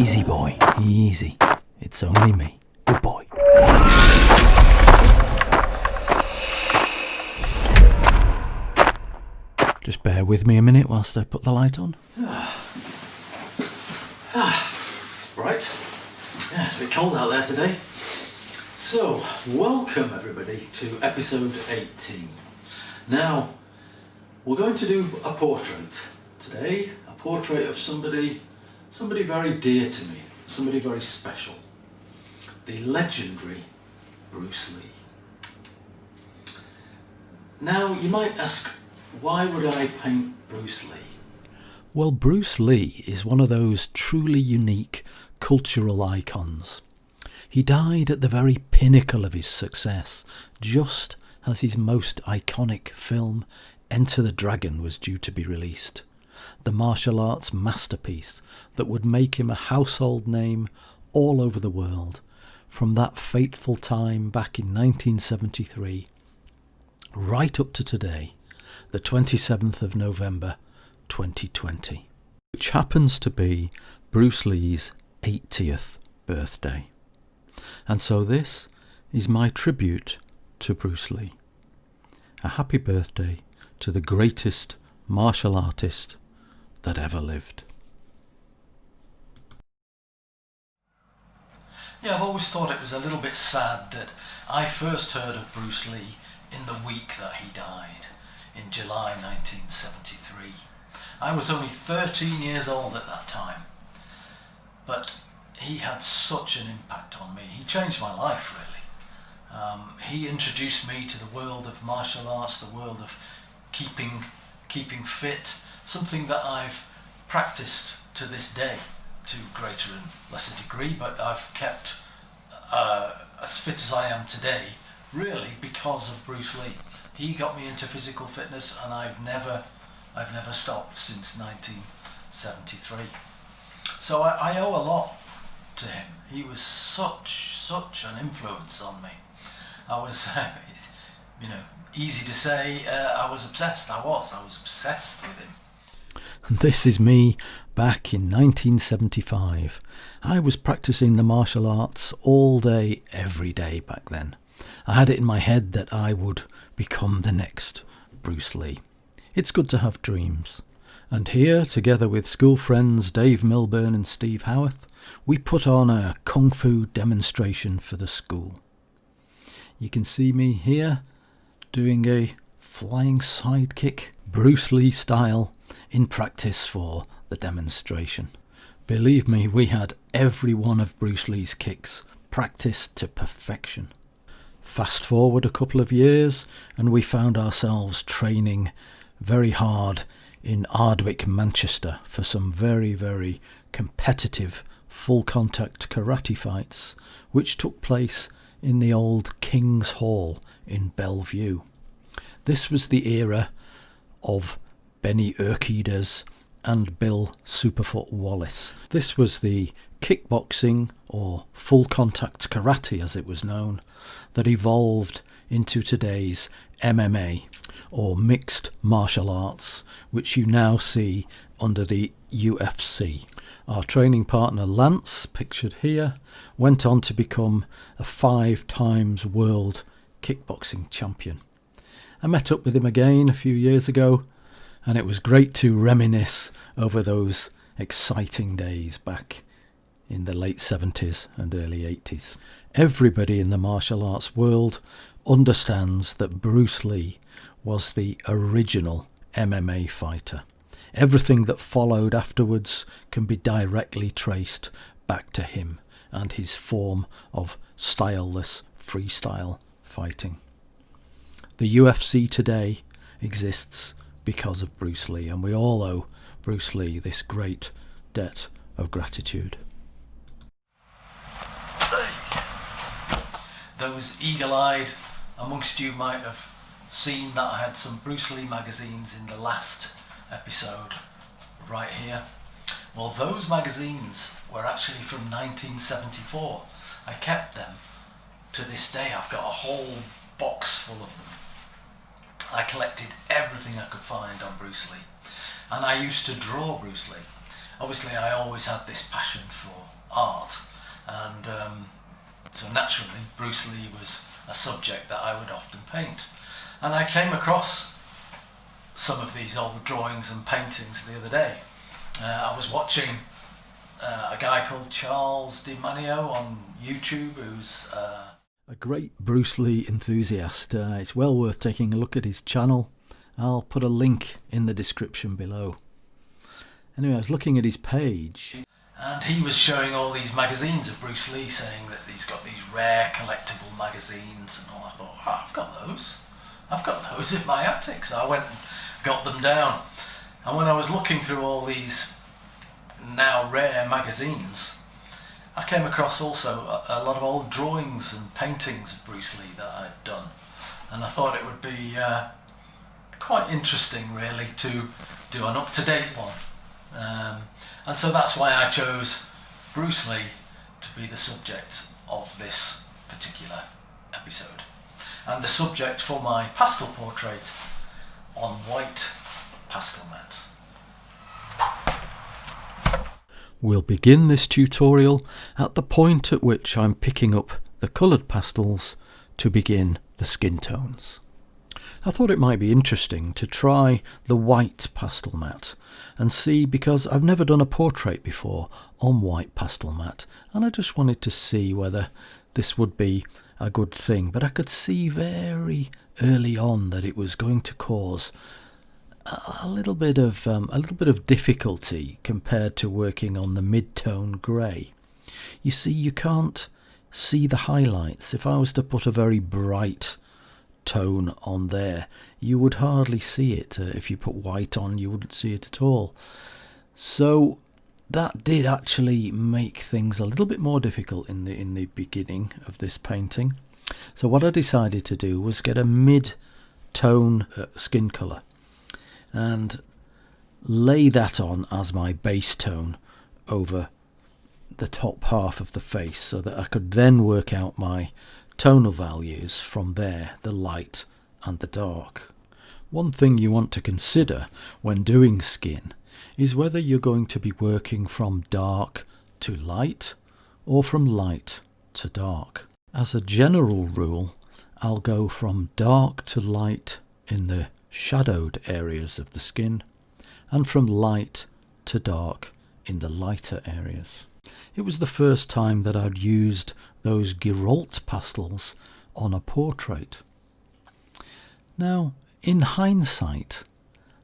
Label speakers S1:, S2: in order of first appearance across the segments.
S1: Easy, boy, easy. It's only me. Good boy. Just bear with me a minute whilst I put the light on. It's bright. Yeah, it's a bit cold out there today. So, welcome everybody to episode 18. Now, we're going to do a portrait today. A portrait of somebody very dear to me, somebody very special. The legendary Bruce Lee. Now, you might ask, why would I paint Bruce Lee? Well, Bruce Lee is one of those truly unique cultural icons. He died at the very pinnacle of his success, just as his most iconic film, Enter the Dragon, was due to be released. The martial arts masterpiece that would make him a household name all over the world, from that fateful time back in 1973, right up to today, the 27th of November 2020, which happens to be Bruce Lee's 80th birthday. And so this is my tribute to Bruce Lee. A happy birthday to the greatest martial artist that ever lived. Yeah, I've always thought it was a little bit sad that I first heard of Bruce Lee in the week that he died, in July 1973. I was only 13 years old at that time, but he had such an impact on me. He changed my life, really. He introduced me to the world of martial arts, the world of keeping fit, something that I've practiced to this day to greater and lesser degree, but I've kept as fit as I am today, really because of Bruce Lee. He got me into physical fitness, and I've never stopped since 1973. So I owe a lot to him. He was such an influence on me. I was, easy to say, I was obsessed. I was obsessed with him. This is me back in 1975. I was practicing the martial arts all day, every day back then. I had it in my head that I would become the next Bruce Lee. It's good to have dreams. And here, together with school friends Dave Milburn and Steve Howarth, we put on a kung fu demonstration for the school. You can see me here doing a flying sidekick, Bruce Lee style, in practice for the demonstration. Believe me, we had every one of Bruce Lee's kicks practiced to perfection. Fast forward a couple of years, and we found ourselves training very hard in Ardwick, Manchester, for some very, very competitive full-contact karate fights, which took place in the old King's Hall in Bellevue. This was the era of Benny Urquidez and Bill Superfoot Wallace. This was the kickboxing, or full-contact karate as it was known, that evolved into today's MMA, or mixed martial arts, which you now see under the UFC. Our training partner Lance, pictured here, went on to become a 5-time world kickboxing champion. I met up with him again a few years ago, and it was great to reminisce over those exciting days back in the late 70s and early 80s. Everybody in the martial arts world understands that Bruce Lee was the original MMA fighter. Everything that followed afterwards can be directly traced back to him and his form of styleless freestyle fighting. The UFC today exists because of Bruce Lee, and we all owe Bruce Lee this great debt of gratitude. Those eagle-eyed amongst you might have seen that I had some Bruce Lee magazines in the last episode right here. Well, those magazines were actually from 1974. I kept them to this day. I've got a whole box full of them. I collected everything I could find on Bruce Lee, and I used to draw Bruce Lee. obviously I always had this passion for art, and so naturally Bruce Lee was a subject that I would often paint. And I came across some of these old drawings and paintings the other day. I was watching a guy called Charles Damianos on YouTube, who's a great Bruce Lee enthusiast. It's well worth taking a look at his channel. I'll put a link in the description below. Anyway, I was looking at his page, and he was showing all these magazines of Bruce Lee, saying that he's got these rare collectible magazines and all. I thought, oh, I've got those in my attic. So I went and got them down. And when I was looking through all these now rare magazines, I came across also a lot of old drawings and paintings of Bruce Lee that I'd done. And I thought it would be quite interesting really to do an up-to-date one. And so that's why I chose Bruce Lee to be the subject of this particular episode. And the subject for my pastel portrait on white pastel mat. We'll begin this tutorial at the point at which I'm picking up the coloured pastels to begin the skin tones. I thought it might be interesting to try the white pastel mat and see, because I've never done a portrait before on white pastel mat, and I just wanted to see whether this would be a good thing. But I could see very early on that it was going to cause a little bit of difficulty compared to working on the mid-tone grey. You see, you can't see the highlights. If I was to put a very bright tone on there, you would hardly see it. If you put white on, you wouldn't see it at all. So that did actually make things a little bit more difficult in the beginning of this painting. So what I decided to do was get a mid-tone skin colour and lay that on as my base tone over the top half of the face, so that I could then work out my tonal values from there, the light and the dark. One thing you want to consider when doing skin is whether you're going to be working from dark to light or from light to dark. As a general rule, I'll go from dark to light in the shadowed areas of the skin, and from light to dark in the lighter areas. It was the first time that I'd used those Girault pastels on a portrait. Now, in hindsight,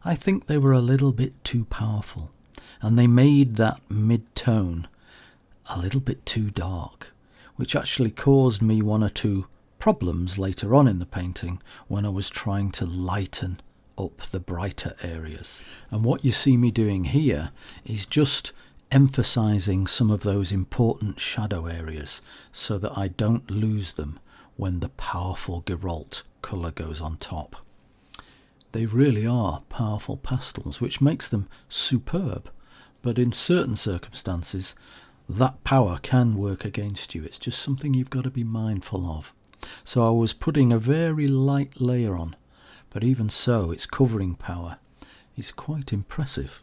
S1: I think they were a little bit too powerful, and they made that mid-tone a little bit too dark, which actually caused me one or two problems later on in the painting when I was trying to lighten up the brighter areas. And what you see me doing here is just emphasizing some of those important shadow areas so that I don't lose them when the powerful Girault colour goes on top. They really are powerful pastels, which makes them superb, but in certain circumstances that power can work against you. It's just something you've got to be mindful of. So I was putting a very light layer on, but even so its covering power is quite impressive.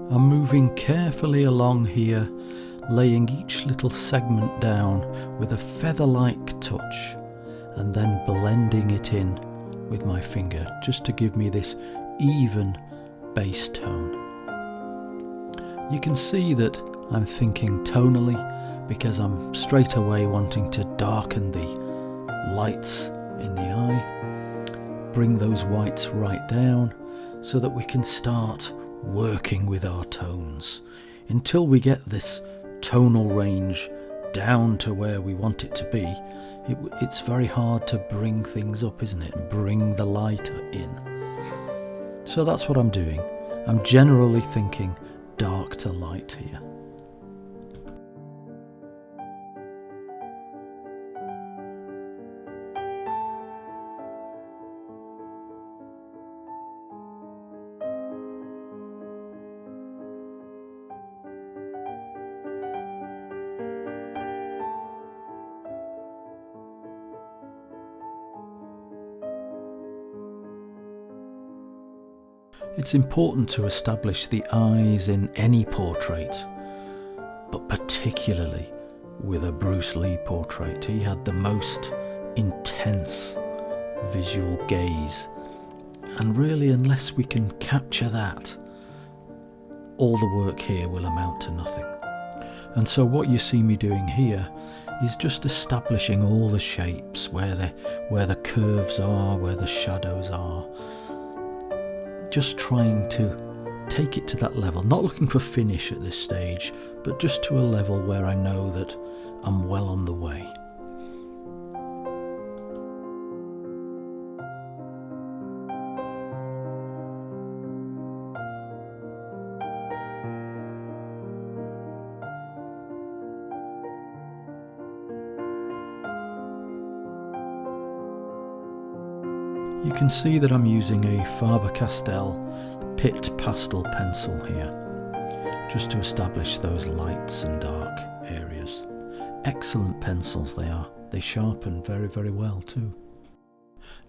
S1: I'm moving carefully along here, laying each little segment down with a feather-like touch and then blending it in with my finger just to give me this even base tone. You can see that I'm thinking tonally because I'm straight away wanting to darken the lights in the eye, bring those whites right down so that we can start working with our tones until we get this tonal range down to where we want it to be. It's very hard to bring things up, isn't it? And bring the light in. So that's what I'm doing. I'm generally thinking dark to light here. It's important to establish the eyes in any portrait, but particularly with a Bruce Lee portrait. He had the most intense visual gaze, and really, unless we can capture that, all the work here will amount to nothing. And so what you see me doing here is just establishing all the shapes, where the curves are, where the shadows are. Just trying to take it to that level, not looking for finish at this stage, but just to a level where I know that I'm well on the way. You can see that I'm using a Faber-Castell Pitt pastel pencil here, just to establish those lights and dark areas. Excellent pencils they are. They sharpen very, very well too.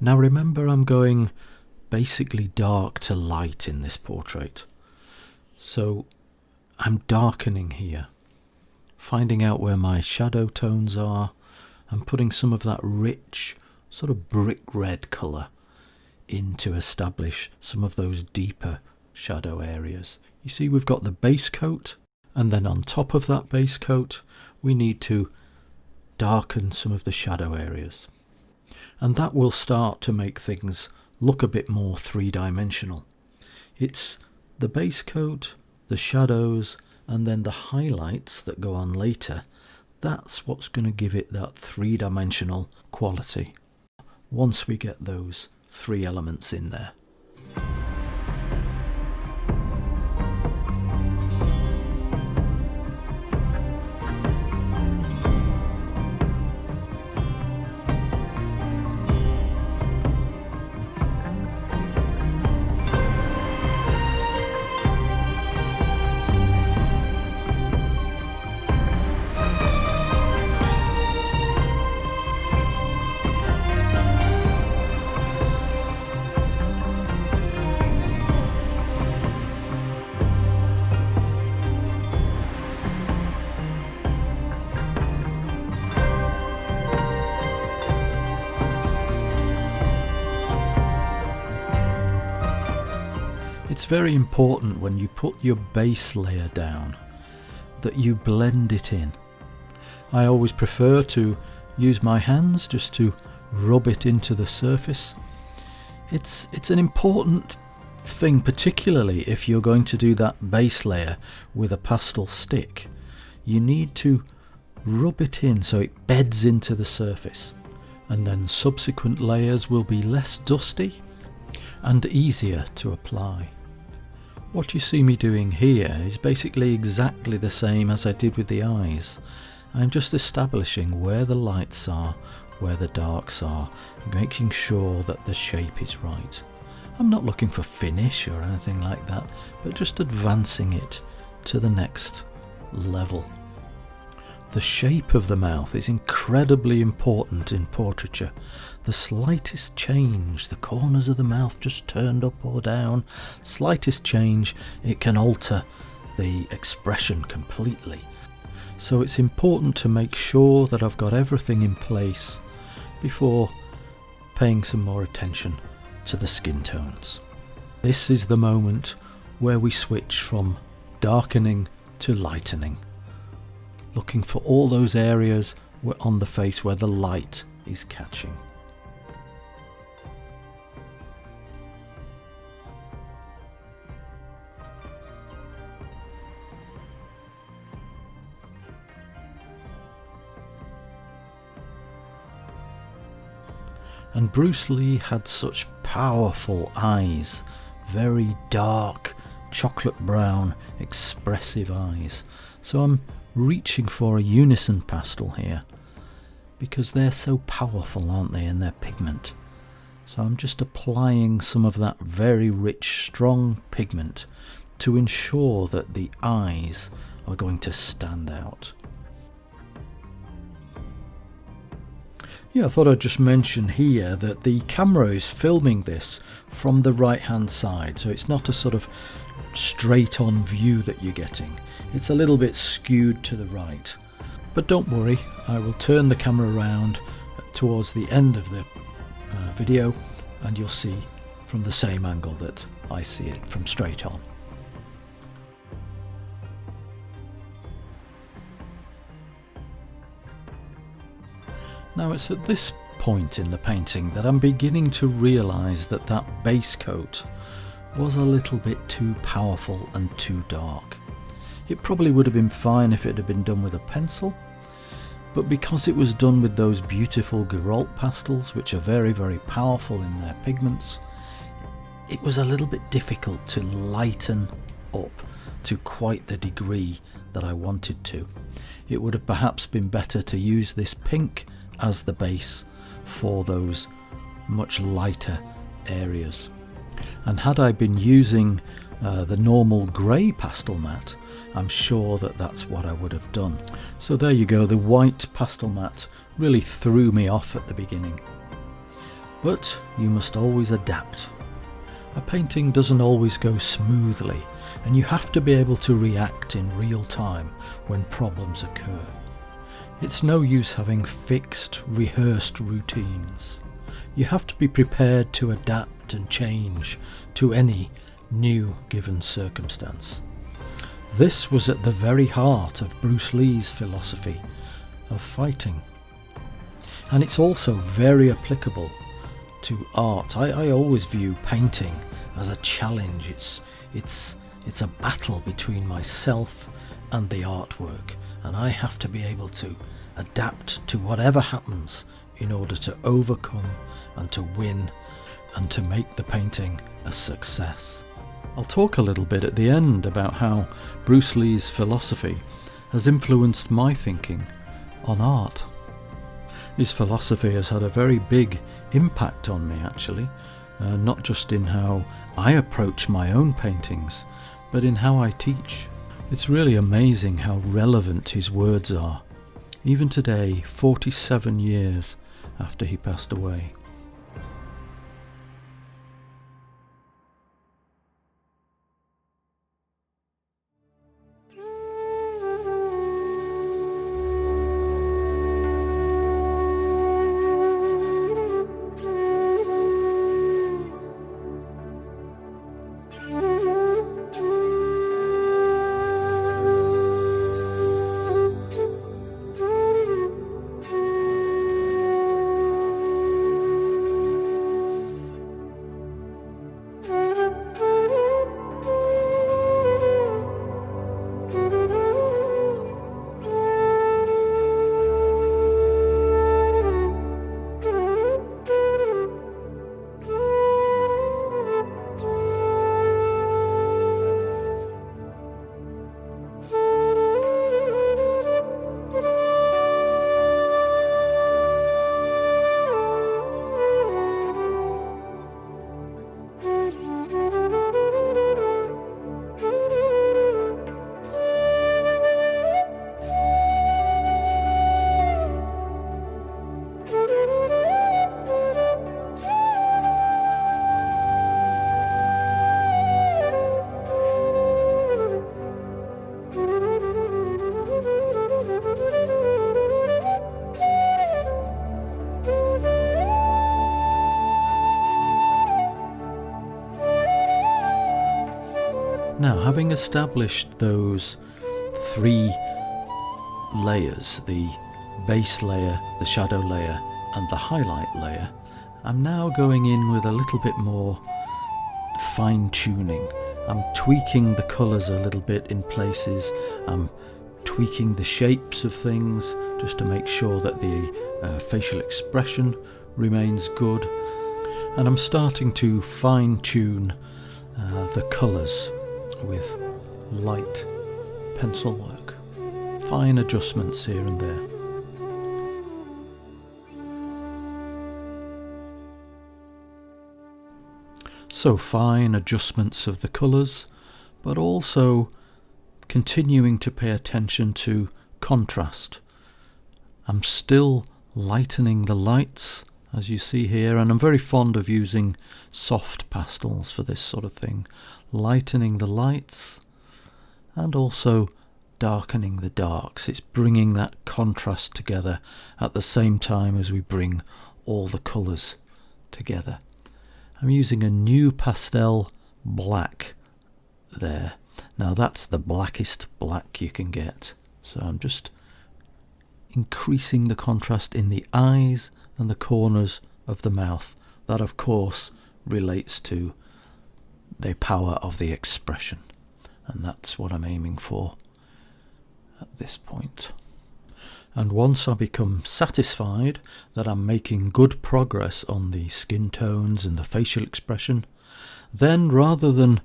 S1: Now remember, I'm going basically dark to light in this portrait. So I'm darkening here, finding out where my shadow tones are, and putting some of that rich sort of brick red colour in to establish some of those deeper shadow areas. You see, we've got the base coat, and then on top of that base coat we need to darken some of the shadow areas, and that will start to make things look a bit more three-dimensional. It's the base coat, the shadows, and then the highlights that go on later. That's what's going to give it that three-dimensional quality once we get those three elements in there. It's very important when you put your base layer down that you blend it in. I always prefer to use my hands just to rub it into the surface. It's an important thing, particularly if you're going to do that base layer with a pastel stick. You need to rub it in so it beds into the surface, and then subsequent layers will be less dusty and easier to apply. What you see me doing here is basically exactly the same as I did with the eyes. I'm just establishing where the lights are, where the darks are, making sure that the shape is right. I'm not looking for finish or anything like that, but just advancing it to the next level. The shape of the mouth is incredibly important in portraiture. The slightest change, the corners of the mouth just turned up or down, slightest change, it can alter the expression completely. So it's important to make sure that I've got everything in place before paying some more attention to the skin tones. This is the moment where we switch from darkening to lightening.
S2: looking for all those areas on the face where the light is catching. And Bruce Lee had such powerful eyes, very dark, chocolate brown, expressive eyes. So I'm reaching for a unison pastel here, because they're so powerful, aren't they, in their pigment. So I'm just applying some of that very rich, strong pigment to ensure that the eyes are going to stand out. Yeah, I thought I'd just mention here that the camera is filming this from the right hand side, so it's not a sort of straight on view that you're getting. It's a little bit skewed to the right. But don't worry, I will turn the camera around towards the end of the video and you'll see from the same angle that I see it, from straight on. Now it's at this point in the painting that I'm beginning to realise that that base coat was a little bit too powerful and too dark. It probably would have been fine if it had been done with a pencil, but because it was done with those beautiful Girault pastels, which are very, very powerful in their pigments, it was a little bit difficult to lighten up to quite the degree that I wanted to. It would have perhaps been better to use this pink as the base for those much lighter areas. And had I been using the normal grey pastel mat, I'm sure that that's what I would have done. So there you go, the white pastel mat really threw me off at the beginning. But you must always adapt. A painting doesn't always go smoothly, and you have to be able to react in real time when problems occur. It's no use having fixed, rehearsed routines. You have to be prepared to adapt and change to any new given circumstance. This was at the very heart of Bruce Lee's philosophy of fighting. And it's also very applicable to art. I always view painting as a challenge. It's a battle between myself and the artwork, and I have to be able to adapt to whatever happens in order to overcome and to win and to make the painting a success. I'll talk a little bit at the end about how Bruce Lee's philosophy has influenced my thinking on art. His philosophy has had a very big impact on me, actually, not just in how I approach my own paintings, but in how I teach. It's really amazing how relevant his words are, even today, 47 years after he passed away. Now, having established those three layers, the base layer, the shadow layer and the highlight layer, I'm now going in with a little bit more fine-tuning. I'm tweaking the colours a little bit in places. I'm tweaking the shapes of things just to make sure that the facial expression remains good. And I'm starting to fine-tune the colours with light pencil work. Fine adjustments here and there. So fine adjustments of the colours, but also continuing to pay attention to contrast. I'm still lightening the lights, as you see here, and I'm very fond of using soft pastels for this sort of thing. Lightening the lights and also darkening the darks. It's bringing that contrast together at the same time as we bring all the colours together. I'm using a new pastel black there. Now that's the blackest black you can get. So I'm just increasing the contrast in the eyes and the corners of the mouth. That of course relates to the power of the expression. And that's what I'm aiming for at this point. And once I become satisfied that I'm making good progress on the skin tones and the facial expression, then rather than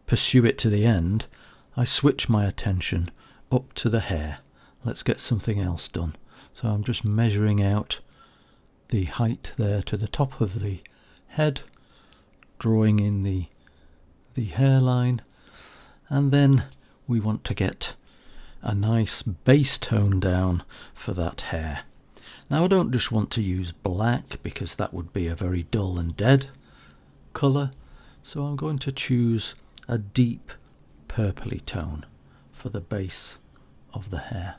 S2: pursue it to the end, I switch my attention up to the hair. Let's get something else done. So I'm just measuring out the height there to the top of the head, drawing in the hairline, and then we want to get a nice base tone down for that hair. Now I don't just want to use black because that would be a very dull and dead colour, so I'm going to choose a deep purpley tone for the base of the hair.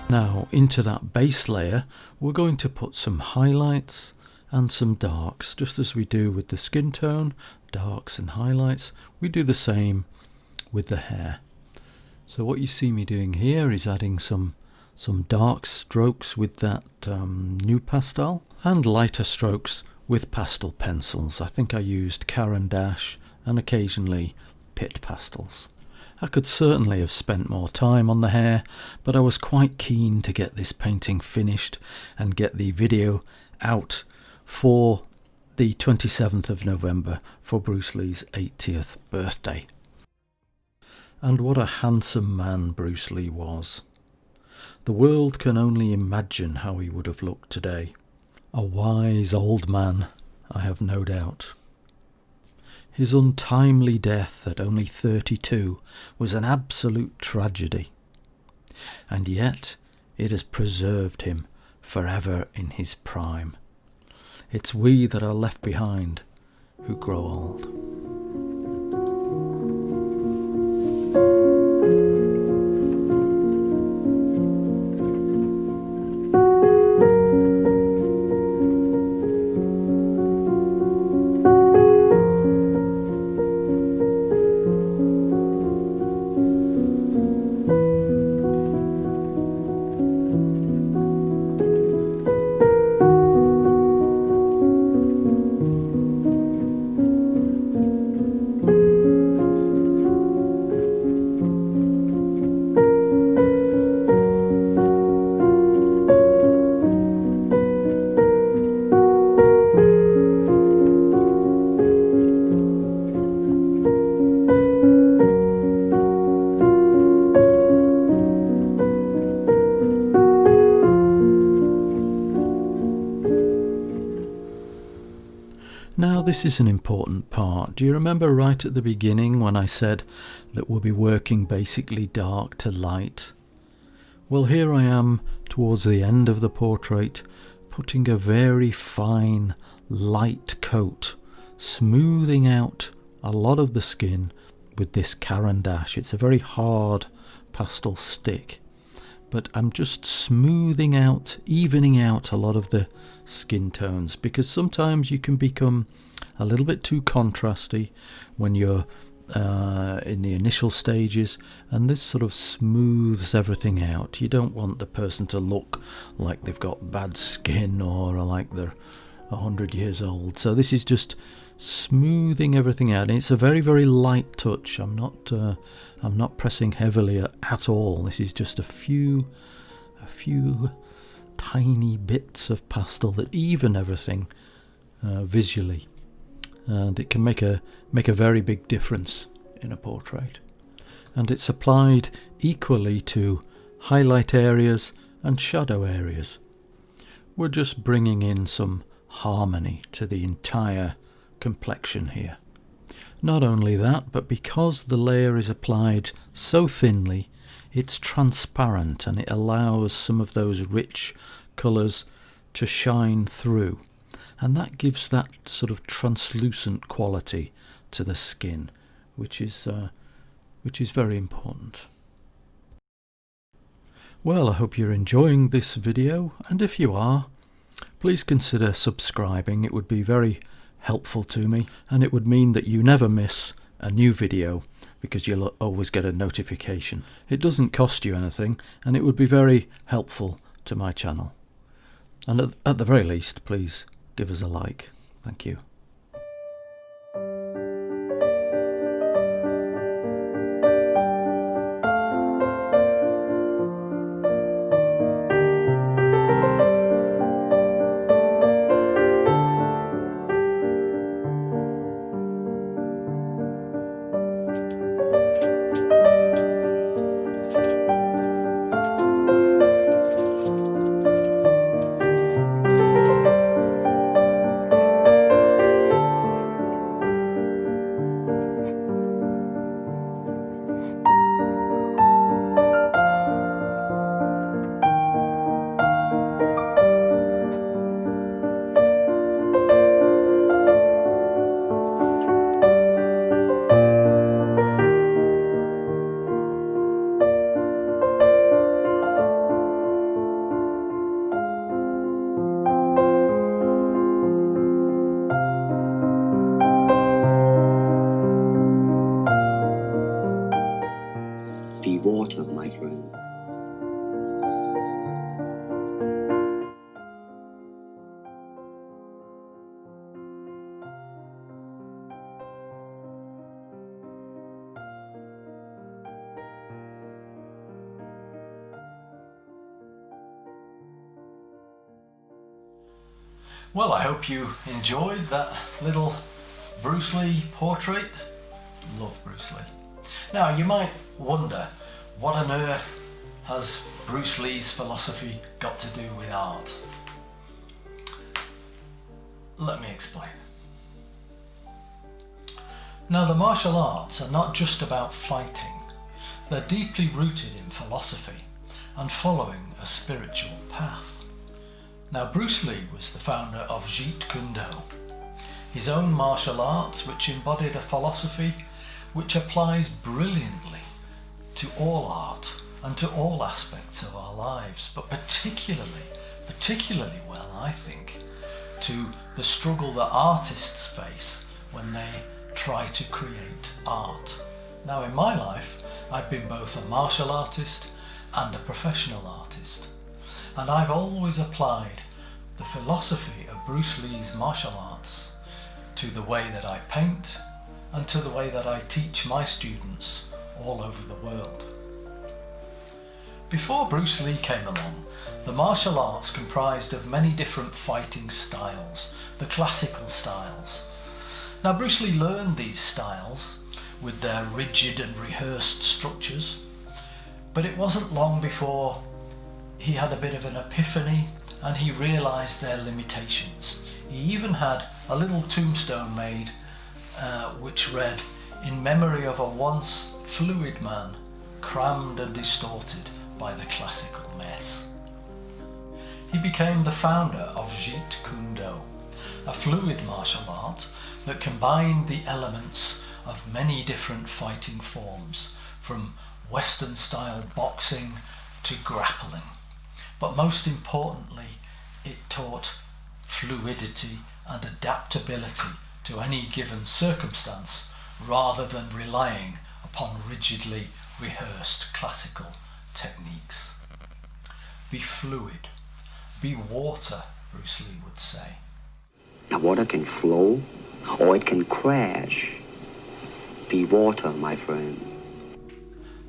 S2: Now into that base layer we're going to put some highlights and some darks, just as we do with the skin tone, darks and highlights. We do the same with the hair. So what you see me doing here is adding some dark strokes with that new pastel and lighter strokes with pastel pencils. I think I used Caran d'Ache and occasionally Pitt pastels. I could certainly have spent more time on the hair, but I was quite keen to get this painting finished and get the video out for the 27th of November for Bruce Lee's 80th birthday. And what a handsome man Bruce Lee was. The world can only imagine how he would have looked today. A wise old man, I have no doubt. His untimely death at only 32 was an absolute tragedy, and yet it has preserved him forever in his prime. It's we that are left behind who grow old. Now this is an important part. Do you remember right at the beginning when I said that we'll be working basically dark to light? Well, here I am towards the end of the portrait, putting a very fine light coat, smoothing out a lot of the skin with this Caran d'Ache. It's a very hard pastel stick, but I'm just smoothing out, evening out a lot of the skin tones, because sometimes you can become a little bit too contrasty when you're in the initial stages, and this sort of smooths everything out. You don't want the person to look like they've got bad skin or like they're 100 years old. So this is just smoothing everything out, and it's a very, very light touch. I'm not pressing heavily at all. This is just a few tiny bits of pastel that even everything visually, and it can make a very big difference in a portrait. And it's applied equally to highlight areas and shadow areas. We're just bringing in some harmony to the entire complexion here. Not only that, but because the layer is applied so thinly, it's transparent and it allows some of those rich colours to shine through, and that gives that sort of translucent quality to the skin, which is very important. Well, I hope you're enjoying this video, and if you are, please consider subscribing. It would be very helpful to me, and it would mean that you never miss a new video, because you'll always get a notification. It doesn't cost you anything, and it would be very helpful to my channel. And at the very least, please give us a like. Thank you.
S3: Be water, my friend.
S1: Well, I hope you enjoyed that little Bruce Lee portrait. Love Bruce Lee. Now, you might wonder, what on earth has Bruce Lee's philosophy got to do with art? Let me explain. Now, the martial arts are not just about fighting. They're deeply rooted in philosophy and following a spiritual path. Now, Bruce Lee was the founder of Jeet Kune Do, his own martial arts which embodied a philosophy which applies brilliantly to all art and to all aspects of our lives, but particularly well, I think, to the struggle that artists face when they try to create art. Now, in my life, I've been both a martial artist and a professional artist, and I've always applied the philosophy of Bruce Lee's martial arts to the way that I paint and to the way that I teach my students all over the world. Before Bruce Lee came along, the martial arts comprised of many different fighting styles, the classical styles. Now, Bruce Lee learned these styles with their rigid and rehearsed structures, but it wasn't long before he had a bit of an epiphany and he realised their limitations. He even had a little tombstone made which read, "In memory of a once fluid man, crammed and distorted by the classical mess." He became the founder of Jeet Kune Do, a fluid martial art that combined the elements of many different fighting forms, from Western-style boxing to grappling. But most importantly, it taught fluidity and adaptability to any given circumstance, rather than relying upon rigidly rehearsed classical techniques. Be fluid, be water, Bruce Lee would say.
S3: Now water can flow or it can crash. Be water, my friend.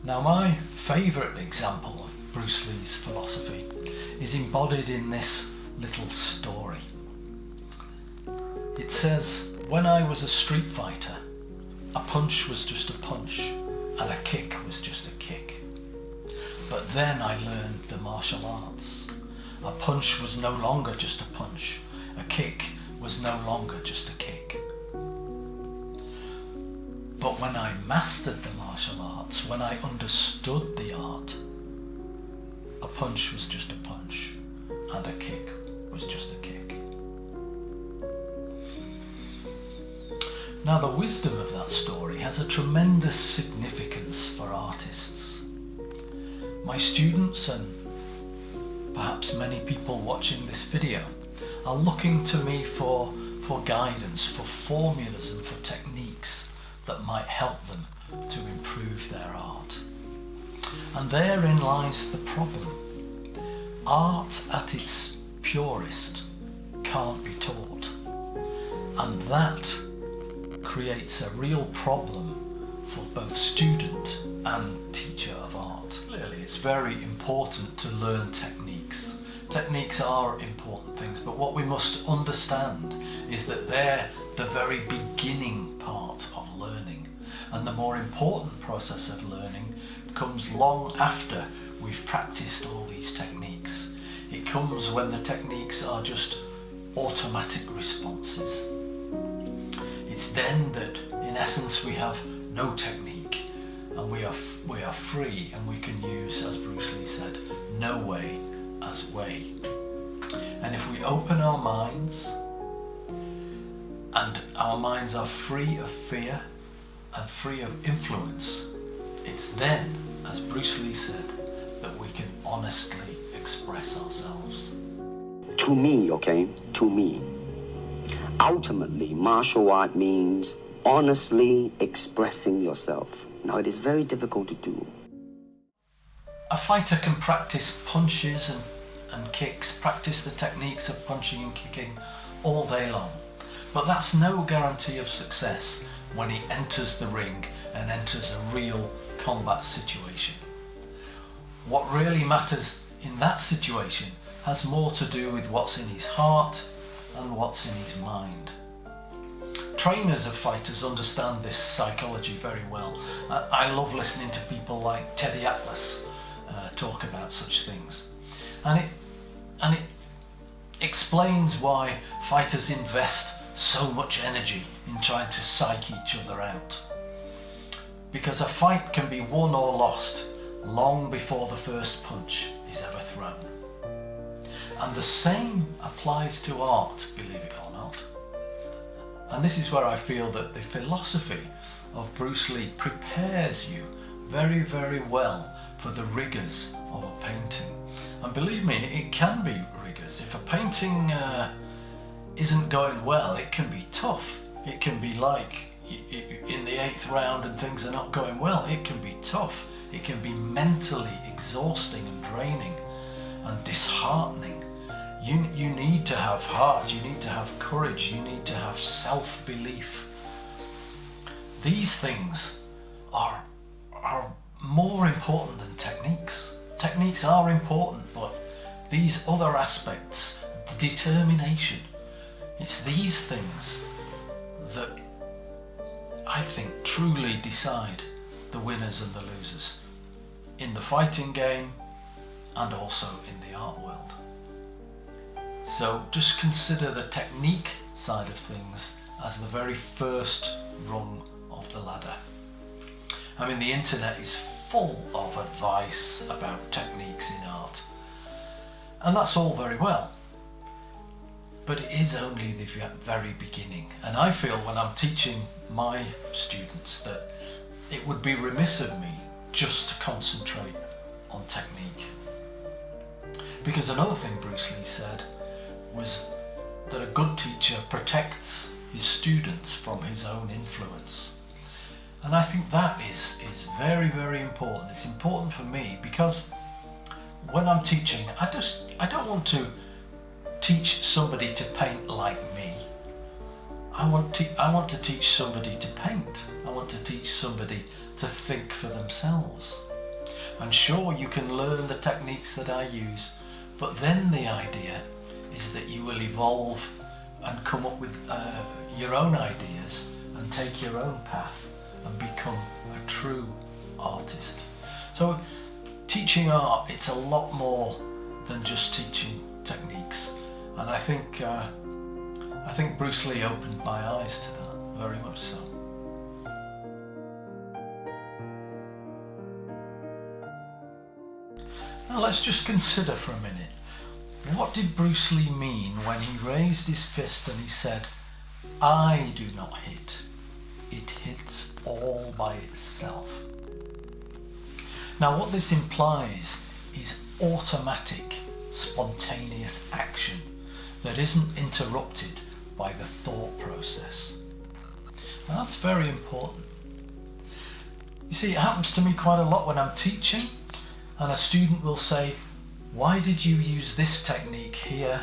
S1: Now my favourite example of Bruce Lee's philosophy is embodied in this little story. It says, "When I was a street fighter, a punch was just a punch and a kick was just a kick. But then I learned the martial arts. A punch was no longer just a punch, a kick was no longer just a kick. But when I mastered the martial arts, when I understood the art, a punch was just a punch and a kick was just a kick." Now the wisdom of that story has a tremendous significance for artists. My students, and perhaps many people watching this video, are looking to me for guidance, for formulas and for techniques that might help them to improve their art. And therein lies the problem. Art at its purest can't be taught, and that creates a real problem for both student and teacher of art. Clearly, it's very important to learn techniques. Techniques are important things, but what we must understand is that they're the very beginning part of learning, and the more important process of learning comes long after we've practiced all these techniques. It comes when the techniques are just automatic responses. It's then that, in essence, we have no technique, and we are free, and we can use, as Bruce Lee said, no way as way. And if we open our minds, and our minds are free of fear and free of influence, it's then, as Bruce Lee said, that we can honestly express ourselves.
S3: To me, okay? To me. Ultimately, martial art means honestly expressing yourself. Now, it is very difficult to do.
S1: A fighter can practice punches and kicks, practice the techniques of punching and kicking all day long. But that's no guarantee of success when he enters the ring and enters a real combat situation. What really matters in that situation has more to do with what's in his heart and what's in his mind. Trainers of fighters understand this psychology very well. I love listening to people like Teddy Atlas talk about such things. And it explains why fighters invest so much energy in trying to psych each other out. Because a fight can be won or lost long before the first punch is ever thrown. And the same applies to art, believe it or not. And this is where I feel that the philosophy of Bruce Lee prepares you very, very well for the rigours of a painting. And believe me, it can be rigours. If a painting isn't going well, it can be tough. It can be like in the 8th round and things are not going well. It can be tough. It can be mentally exhausting and draining and disheartening. You need to have heart, you need to have courage, you need to have self-belief. These things are more important than techniques. Techniques are important, but these other aspects, determination, it's these things that I think truly decide the winners and the losers in the fighting game and also in the art world. So just consider the technique side of things as the very first rung of the ladder. I mean, the internet is full of advice about techniques in art, and that's all very well, but it is only the very beginning. And I feel when I'm teaching my students that it would be remiss of me just to concentrate on technique. Because another thing Bruce Lee said was that a good teacher protects his students from his own influence. And I think that is very, very important. It's important for me because when I'm teaching, I don't want to teach somebody to paint like me. I want to teach somebody to paint. I want to teach somebody to think for themselves. And sure, you can learn the techniques that I use, but then the idea is that you will evolve and come up with your own ideas and take your own path and become a true artist. So teaching art, it's a lot more than just teaching techniques. And I think Bruce Lee opened my eyes to that, very much so. Now let's just consider for a minute, what did Bruce Lee mean when he raised his fist and he said, "I do not hit, it hits all by itself"? Now what this implies is automatic, spontaneous action that isn't interrupted by the thought process. Now that's very important. You see, it happens to me quite a lot when I'm teaching, and a student will say, "Why did you use this technique here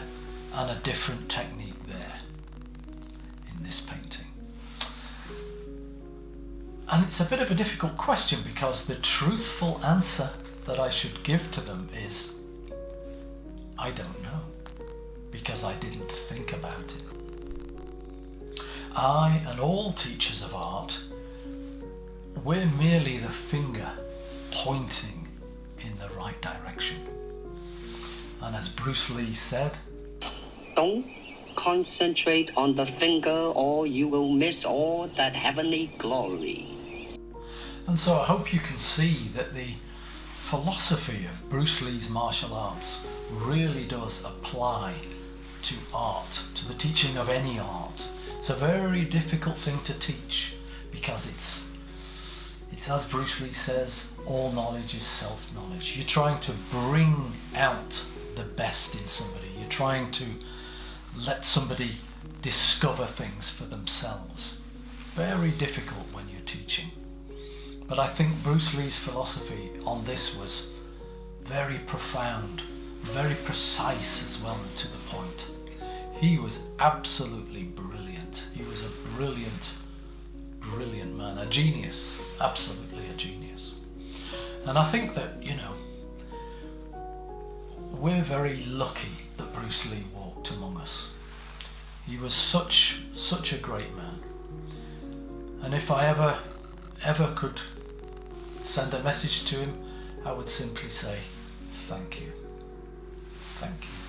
S1: and a different technique there in this painting?" And it's a bit of a difficult question because the truthful answer that I should give to them is, I don't know, because I didn't think about it. I and all teachers of art, we're merely the finger pointing in the right direction. And as Bruce Lee said,
S3: Don't concentrate on the finger or you will miss all that heavenly glory.
S1: And so I hope you can see that the philosophy of Bruce Lee's martial arts really does apply to art, to the teaching of any art. It's a very difficult thing to teach because it's as Bruce Lee says, all knowledge is self-knowledge. You're trying to bring out the best in somebody. You're trying to let somebody discover things for themselves. Very difficult when you're teaching. But I think Bruce Lee's philosophy on this was very profound, very precise as well, and to the point. He was absolutely brilliant. He was a brilliant, brilliant man, a genius, absolutely a genius. And I think that, we're very lucky that Bruce Lee walked among us. He was such a great man. And if I ever could send a message to him, I would simply say, thank you. Thank you.